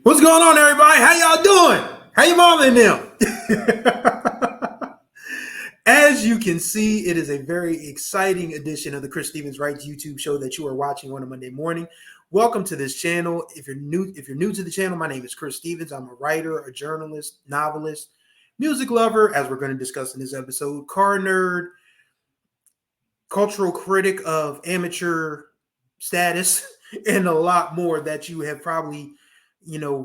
What's going on, everybody? How y'all doing? How your mama and them? As you can see, it is a very exciting edition of the Chris Stevens-Writes YouTube show that you are watching on a Monday morning. Welcome to this channel. If you're new to the channel, my name is Chris Stevens. I'm a writer, a journalist, novelist, music lover, as we're going to discuss in this episode, car nerd, cultural critic of amateur status, and a lot more that you have probably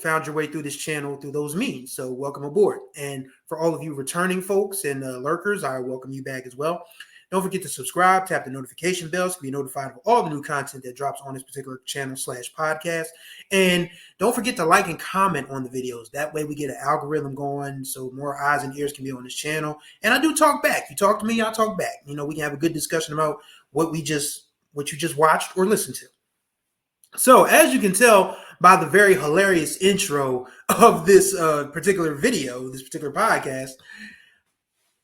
found your way through this channel through those means. So welcome aboard. And for all of you returning folks and lurkers, I welcome you back as well. Don't forget to subscribe, tap the notification bell so you can be notified of all the new content that drops on this particular channel / podcast. And don't forget to like and comment on the videos. That way we get an algorithm going so more eyes and ears can be on this channel. And I do talk back. You talk to me, I talk back. We can have a good discussion about what you just watched or listened to. So as you can tell by the very hilarious intro of this particular video, this particular podcast,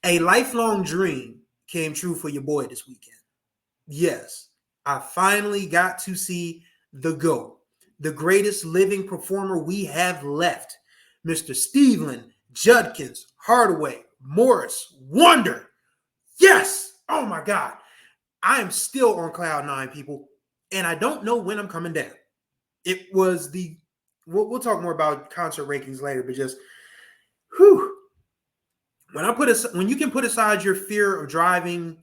a lifelong dream came true for your boy this weekend. Yes, I finally got to see the GOAT, the greatest living performer we have left, Mr. Stevie, Judkins, Hardaway, Morris, Wonder. Yes! Oh my God. I am still on cloud nine, people. And I don't know when I'm coming down. It was we'll talk more about concert rankings later, but just, whew. When you can put aside your fear of driving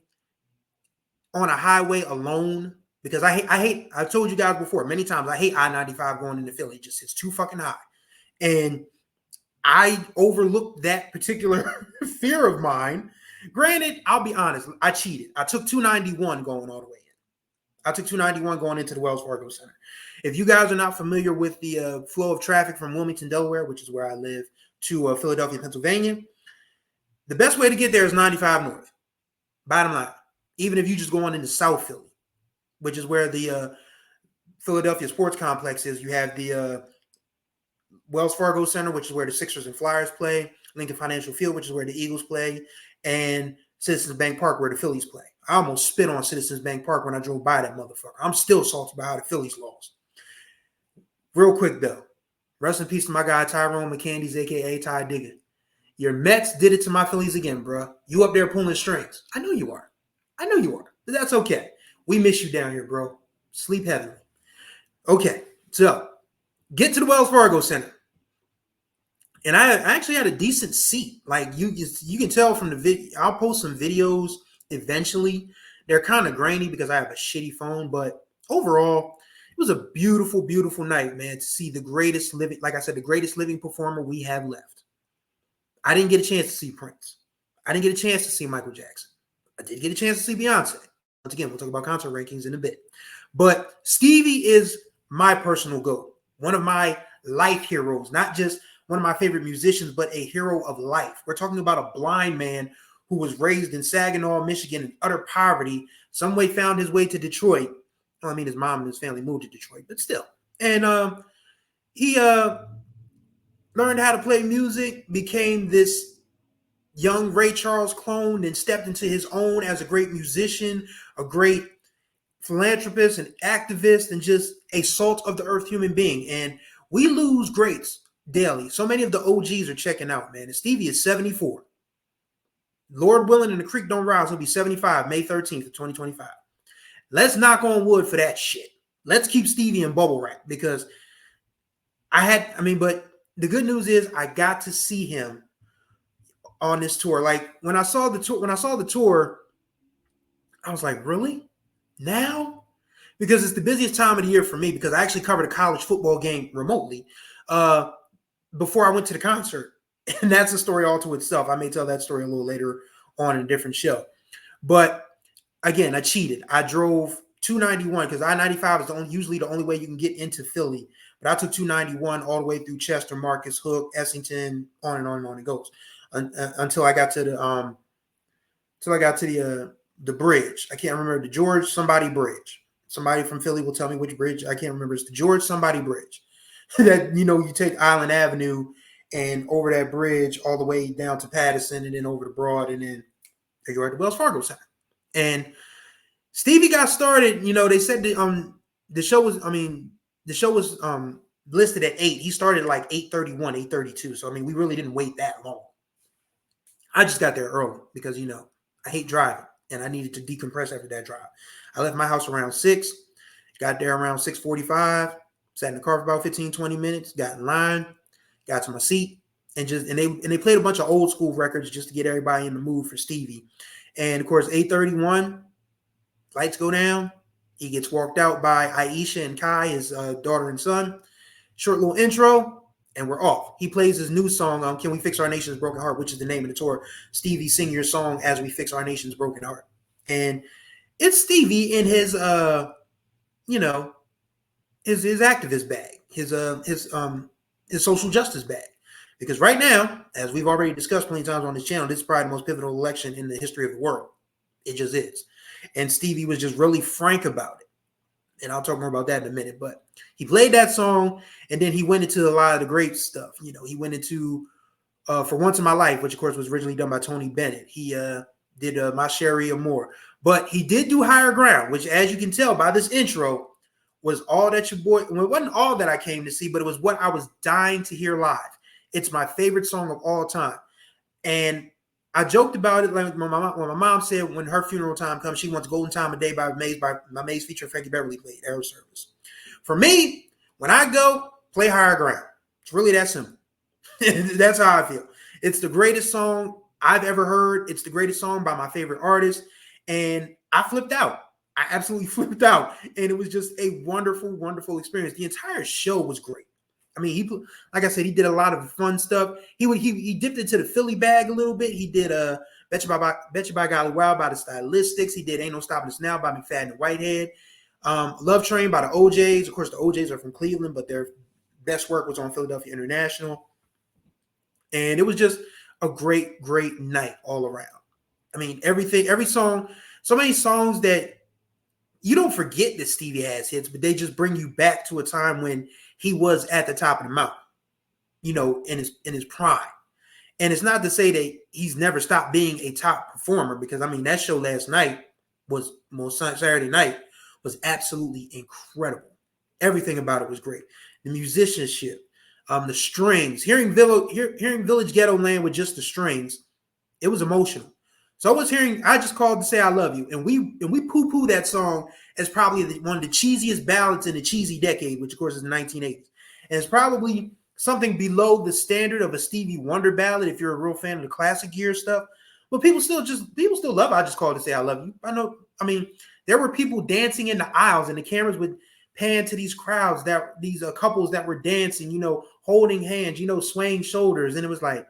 on a highway alone, because I've told you guys before many times, I hate I-95 going into Philly. It's too fucking high. And I overlooked that particular fear of mine. Granted, I'll be honest, I cheated. I took 291 going all the way. I took 291 going into the Wells Fargo Center. If you guys are not familiar with the flow of traffic from Wilmington, Delaware, which is where I live, to Philadelphia, Pennsylvania, the best way to get there is 95 North. Bottom line, even if you just go on into South Philly, which is where the Philadelphia Sports Complex is, you have the Wells Fargo Center, which is where the Sixers and Flyers play, Lincoln Financial Field, which is where the Eagles play, and Citizens Bank Park, where the Phillies play. I almost spit on Citizens Bank Park when I drove by that motherfucker. I'm still salty about how the Phillies lost. Real quick, though. Rest in peace to my guy, Tyrone McCandy's, a.k.a. Ty Digger. Your Mets did it to my Phillies again, bro. You up there pulling strings. I know you are. But that's okay. We miss you down here, bro. Sleep heavily. Okay, so get to the Wells Fargo Center. And I actually had a decent seat. Like you can tell from the video. I'll post some videos eventually. They're kind of grainy because I have a shitty phone, but overall, it was a beautiful, beautiful night, man, to see the greatest living, like I said, the greatest living performer we have left. I didn't get a chance to see Prince. I didn't get a chance to see Michael Jackson. I did get a chance to see Beyonce. Once again, we'll talk about concert rankings in a bit. But Stevie is my personal GOAT, one of my life heroes, not just one of my favorite musicians, but a hero of life. We're talking about a blind man who was raised in Saginaw, Michigan in utter poverty, some way found his way to Detroit. Well, I mean, his mom and his family moved to Detroit, but still. And he learned how to play music, became this young Ray Charles clone, and stepped into his own as a great musician, a great philanthropist, an activist, and just a salt of the earth human being. And we lose greats daily. So many of the OGs are checking out, man. And Stevie is 74. Lord willing and the creek don't rise, he'll be 75 May 13th of 2025. Let's knock on wood for that shit. Let's keep Stevie in bubble wrap because but the good news is I got to see him on this tour. Like when I saw the tour, I was like, really? Now? Because it's the busiest time of the year for me because I actually covered a college football game remotely before I went to the concert. And that's a story all to itself. I may tell that story a little later on in a different show. But again, I cheated. I drove 291 because I-95 is usually the only way you can get into Philly. But I took 291 all the way through Chester, Marcus, Hook, Essington, on and on and on it goes until I got to the bridge. I can't remember the George somebody bridge. Somebody from Philly will tell me which bridge. I can't remember. It's the George somebody bridge. That you take Island Avenue and over that bridge all the way down to Patterson and then over to Broad and then you're at the Wells Fargo Center. And Stevie got started. They said the show was listed at 8. He started at like 8:31, 8:32. So I mean, we really didn't wait that long. I just got there early because I hate driving and I needed to decompress after that drive. I left my house around 6, got there around 6:45, sat in the car for about 15, 20 minutes, got in line, got to my seat, and they played a bunch of old school records just to get everybody in the mood for Stevie. And of course, 8:31, lights go down. He gets walked out by Aisha and Kai, his daughter and son. Short little intro, and we're off. He plays his new song, Can We Fix Our Nation's Broken Heart, which is the name of the tour. Stevie, sing your song as we fix our nation's broken heart. And it's Stevie in his his activist bag, his social justice bag. Because right now, as we've already discussed plenty of times on this channel, this is probably the most pivotal election in the history of the world. It just is. And Stevie was just really frank about it. And I'll talk more about that in a minute. But he played that song, and then he went into a lot of the great stuff. He went into For Once in My Life, which, of course, was originally done by Tony Bennett. He did My Sherry Amore. But he did do Higher Ground, which, as you can tell by this intro, was all that your boy – well, it wasn't all that I came to see, but it was what I was dying to hear live. It's my favorite song of all time. And I joked about it like when my mom said when her funeral time comes, she wants Golden Time of Day by Maze featuring Frankie Beverly played, Air Service. For me, when I go, play Higher Ground. It's really that simple. That's how I feel. It's the greatest song I've ever heard. It's the greatest song by my favorite artist. And I flipped out. I absolutely flipped out. And it was just a wonderful, wonderful experience. The entire show was great. I mean, like I said, he did a lot of fun stuff. He dipped into the Philly bag a little bit. He did Betcha by Golly Wow by the Stylistics. He did Ain't No Stopping Us Now by McFadden and Whitehead. Love Train by the OJs. Of course, the OJs are from Cleveland, but their best work was on Philadelphia International. And it was just a great, great night all around. I mean, every song, so many songs that you don't forget that Stevie has hits, but they just bring you back to a time when he was at the top of the mountain, in his prime. And it's not to say that he's never stopped being a top performer, because I mean that show last night Saturday night was absolutely incredible. Everything about it was great. The musicianship, the strings, hearing Village Ghetto Land with just the strings, it was emotional. So I just called to say I love you, and we poo-poo that song as probably one of the cheesiest ballads in the cheesy decade, which of course is the 1980s, and it's probably something below the standard of a Stevie Wonder ballad if you're a real fan of the classic year stuff. But people still love it. I just called to say I love you. I mean, there were people dancing in the aisles, and the cameras would pan to these crowds these couples that were dancing, holding hands, swaying shoulders, and it was like,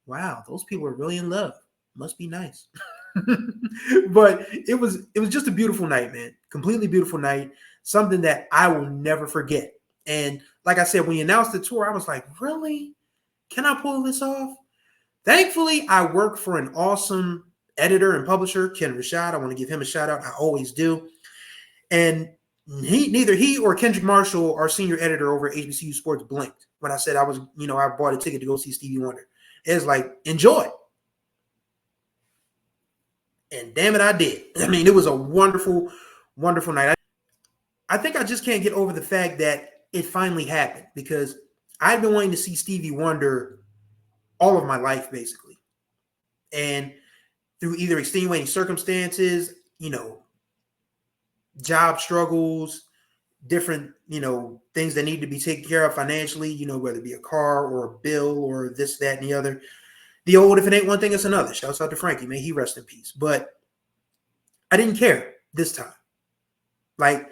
wow, those people are really in love. Must be nice. But it was just a beautiful night, man. Completely beautiful night. Something that I will never forget. And like I said, when you announced the tour, I was like, really? Can I pull this off? Thankfully, I work for an awesome editor and publisher, Ken Rashad. I want to give him a shout out. I always do. And neither he or Kendrick Marshall, our senior editor over at HBCU Sports, blinked when I said I bought a ticket to go see Stevie Wonder. It was like, enjoy. And damn it, I did. I mean, it was a wonderful, wonderful night. I think I just can't get over the fact that it finally happened, because I've been wanting to see Stevie Wonder all of my life, basically. And through either extenuating circumstances, job struggles, different, things that need to be taken care of financially, whether it be a car or a bill or this, that, and the other. The old, if it ain't one thing, it's another. Shouts out to Frankie, may he rest in peace. But I didn't care this time. Like,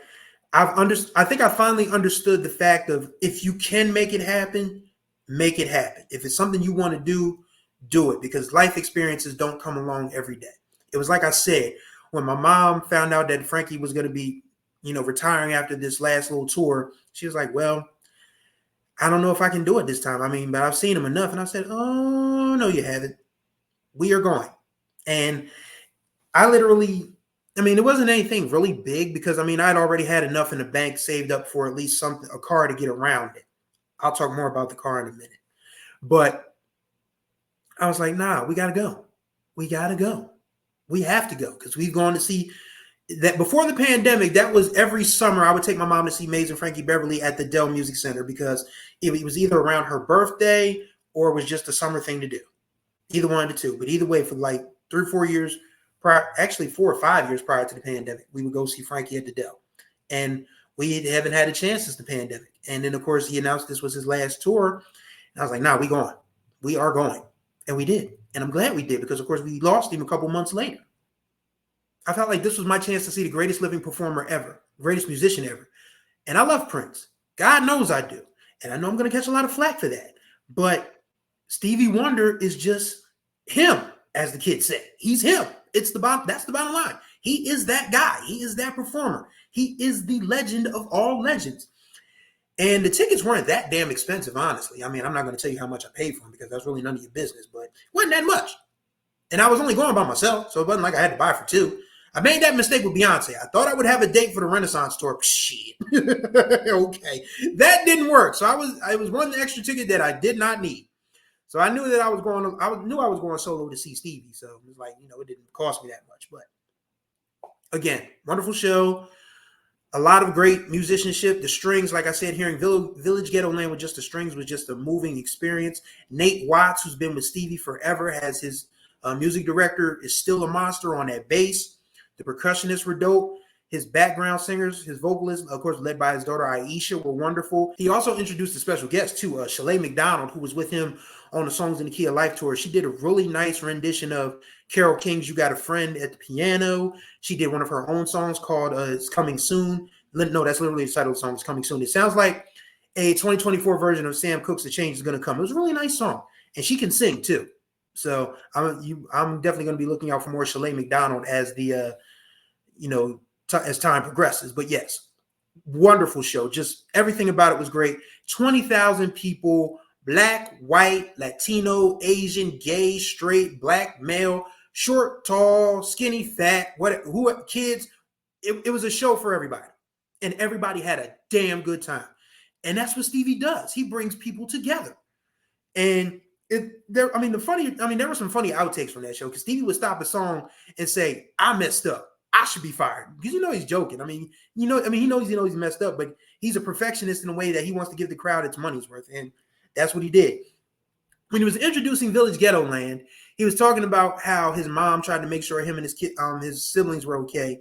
I think I finally understood the fact of, if you can make it happen, make it happen. If it's something you want to do it, because life experiences don't come along every day. It was like I said, when my mom found out that Frankie was going to be, retiring after this last little tour, she was like, well, I don't know if I can do it this time. I mean, but I've seen him enough. And I said, oh, no, you haven't. We are going. And I literally, it wasn't anything really big, because, I'd already had enough in the bank saved up for at least a car to get around it. I'll talk more about the car in a minute. But I was like, nah, we got to go. We got to go. We have to go, because we've gone to see that before the pandemic, that was every summer I would take my mom to see Maze and Frankie Beverly at the Dell Music Center because it was either around her birthday or it was just a summer thing to do. Either one of the two. But either way, for like 3 or 4 years prior, actually 4 or 5 years prior to the pandemic, we would go see Frankie at the Dell. And we haven't had a chance since the pandemic. And then, of course, he announced this was his last tour. And I was like, nah, we going. We are going. And we did. And I'm glad we did because, of course, we lost him a couple months later. I felt like this was my chance to see the greatest living performer ever, greatest musician ever. And I love Prince. God knows I do. And I know I'm going to catch a lot of flack for that. But Stevie Wonder is just him, as the kids say. He's him. That's the bottom line. He is that guy. He is that performer. He is the legend of all legends. And the tickets weren't that damn expensive, honestly. I mean, I'm not going to tell you how much I paid for them because that's really none of your business, but it wasn't that much. And I was only going by myself, so it wasn't like I had to buy for two. I made that mistake with Beyonce. I thought I would have a date for the Renaissance tour. Shit. Okay. That didn't work. So I was one extra ticket that I did not need. So I knew that I was going solo to see Stevie. So it was like, it didn't cost me that much. But again, wonderful show. A lot of great musicianship. The strings, like I said, hearing Village Ghetto Land with just the strings was just a moving experience. Nate Watts, who's been with Stevie forever, has his music director, is still a monster on that bass. The percussionists were dope. His background singers, his vocalists, of course, led by his daughter Aisha, were wonderful. He also introduced a special guest, too, Shalay McDonald, who was with him on the Songs in the Key of Life tour. She did a really nice rendition of Carole King's You Got a Friend at the piano. She did one of her own songs called It's Coming Soon. No, that's literally the title of the song, It's Coming Soon. It sounds like a 2024 version of Sam Cooke's The Change Is Gonna Come. It was a really nice song. And she can sing, too. So I'm definitely going to be looking out for more Shalay McDonald as the, as time progresses. But yes, wonderful show. Just everything about it was great. 20,000 people, black, white, Latino, Asian, gay, straight, black, male, short, tall, skinny, fat, kids. It was a show for everybody. And everybody had a damn good time. And that's what Stevie does. He brings people together. And there were some funny outtakes from that show because Stevie would stop a song and say, I messed up. I should be fired. Because he's joking. He knows he's messed up, but he's a perfectionist in a way that he wants to give the crowd its money's worth. And that's what he did. When he was introducing Village Ghetto Land, he was talking about how his mom tried to make sure him and his siblings were okay.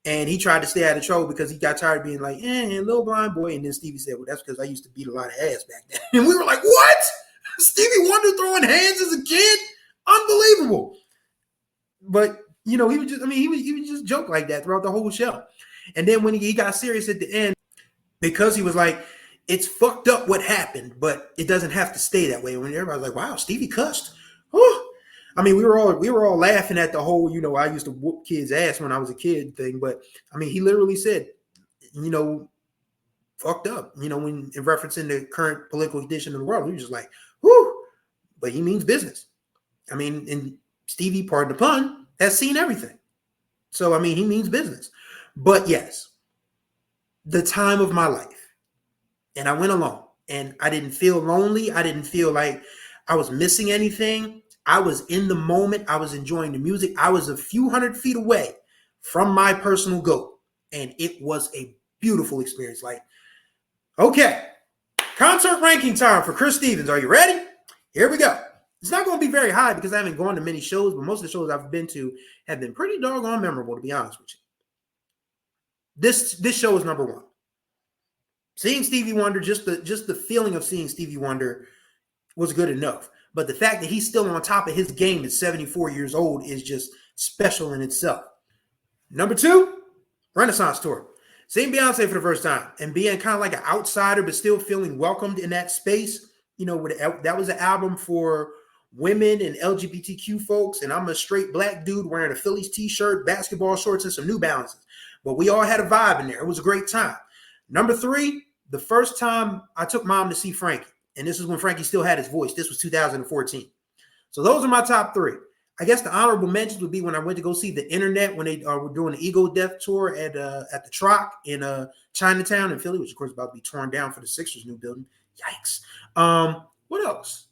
And he tried to stay out of trouble because he got tired of being like, little blind boy. And then Stevie said, well, that's because I used to beat a lot of ass back then. And we were like, what? Stevie Wonder throwing hands as a kid? Unbelievable. But, he would just joke like that throughout the whole show. And then when he got serious at the end, because he was like, it's fucked up what happened, but it doesn't have to stay that way. When everybody was like, wow, Stevie cussed. Whew. We were all laughing at the whole, I used to whoop kids' ass when I was a kid thing. But he literally said, fucked up, when in referencing the current political condition of the world. We were just like, whoo, but he means business. And Stevie, pardon the pun, has seen everything. So, he means business. But yes, the time of my life. And I went along and I didn't feel lonely. I didn't feel like I was missing anything. I was in the moment. I was enjoying the music. I was a few hundred feet away from my personal goal. And it was a beautiful experience. Like, okay, concert ranking time for Chris Stevens. Are you ready? Here we go. It's not going to be very high because I haven't gone to many shows, but most of the shows I've been to have been pretty doggone memorable, to be honest with you. This show is number one. Seeing Stevie Wonder, just the feeling of seeing Stevie Wonder was good enough. But the fact that he's still on top of his game at 74 years old is just special in itself. Number two, Renaissance tour. Seeing Beyonce for the first time and being kind of like an outsider, but still feeling welcomed in that space. That was an album for women and LGBTQ folks. And I'm a straight black dude wearing a Phillies t-shirt, basketball shorts, and some New Balances. But we all had a vibe in there. It was a great time. Number three, the first time I took mom to see Frankie. And this is when Frankie still had his voice. This was 2014. So those are my top three. I guess the honorable mentions would be when I went to go see the Internet when they were doing the Ego Death tour at the Troc in Chinatown in Philly, which of course is about to be torn down for the Sixers' new building. Yikes. What else?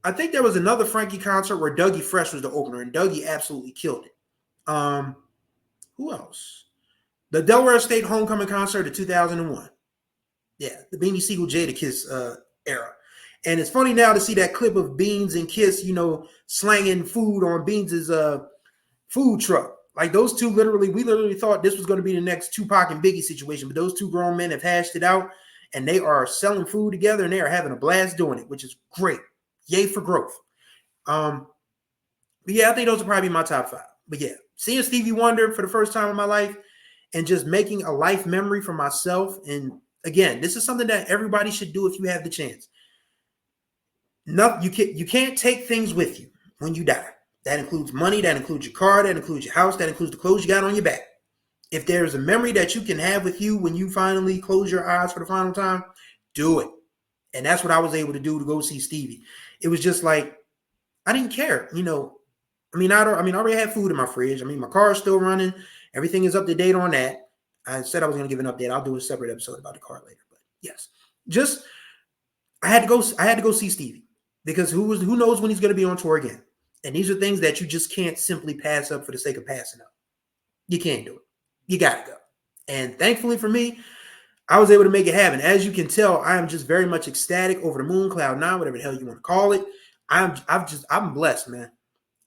I think there was another Frankie concert where Dougie Fresh was the opener, and Dougie absolutely killed it. Who else? The Delaware State Homecoming Concert of 2001. Yeah, the Beanie Siegel Jadakiss era. And it's funny now to see that clip of Beans and Kiss, slanging food on Beans' food truck. Like those two we literally thought this was going to be the next Tupac and Biggie situation, but those two grown men have hashed it out and they are selling food together and they are having a blast doing it, which is great. Yay for growth. But yeah, I think those are probably my top 5. But yeah, seeing Stevie Wonder for the first time in my life and just making a life memory for myself. And again, this is something that everybody should do if you have the chance. No, you can't take things with you when you die. That includes money, that includes your car, that includes your house, that includes the clothes you got on your back. If there's a memory that you can have with you when you finally close your eyes for the final time, do it. And that's what I was able to do to go see Stevie. It was just like, I didn't care. I already had food in my fridge. My car is still running. Everything is up to date on that. I said I was going to give an update. I'll do a separate episode about the car later. But yes, I had to go see Stevie because who knows when he's going to be on tour again. And these are things that you just can't simply pass up for the sake of passing up. You can't do it. You got to go. And thankfully for me, I was able to make it happen. As you can tell, I am just very much ecstatic, over the moon, cloud 9, whatever the hell you want to call it. I'm blessed, man.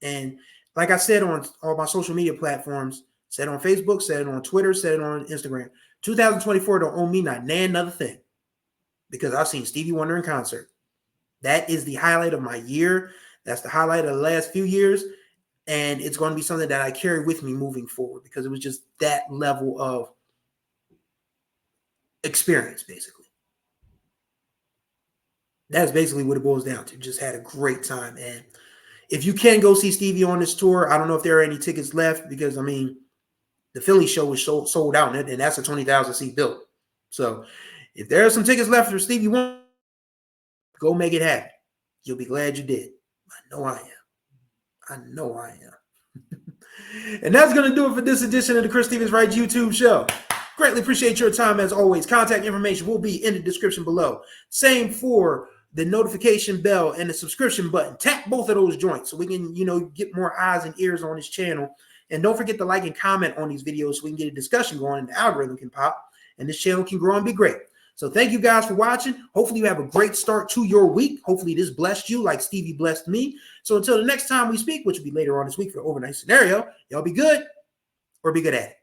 And like I said on all my social media platforms, said on Facebook, said it on Twitter, said it on Instagram, 2024 don't owe me not another thing because I've seen Stevie Wonder in concert. That is the highlight of my year. That's the highlight of the last few years. And it's going to be something that I carry with me moving forward because it was just that level of experience, basically. That's basically what it boils down to. Just had a great time. And if you can go see Stevie on this tour, I don't know if there are any tickets left because, the Philly show was sold out, and that's a 20,000 seat building. So if there are some tickets left for Stevie Wonder, go make it happen. You'll be glad you did. I know I am. And that's going to do it for this edition of the Chris Stevens Writes YouTube show. Greatly appreciate your time as always. Contact information will be in the description below. Same for the notification bell and the subscription button. Tap both of those joints so we can, get more eyes and ears on this channel. And don't forget to like and comment on these videos so we can get a discussion going and the algorithm can pop and this channel can grow and be great. So thank you guys for watching. Hopefully you have a great start to your week. Hopefully this blessed you like Stevie blessed me. So until the next time we speak, which will be later on this week for the overnight scenario, y'all be good or be good at it.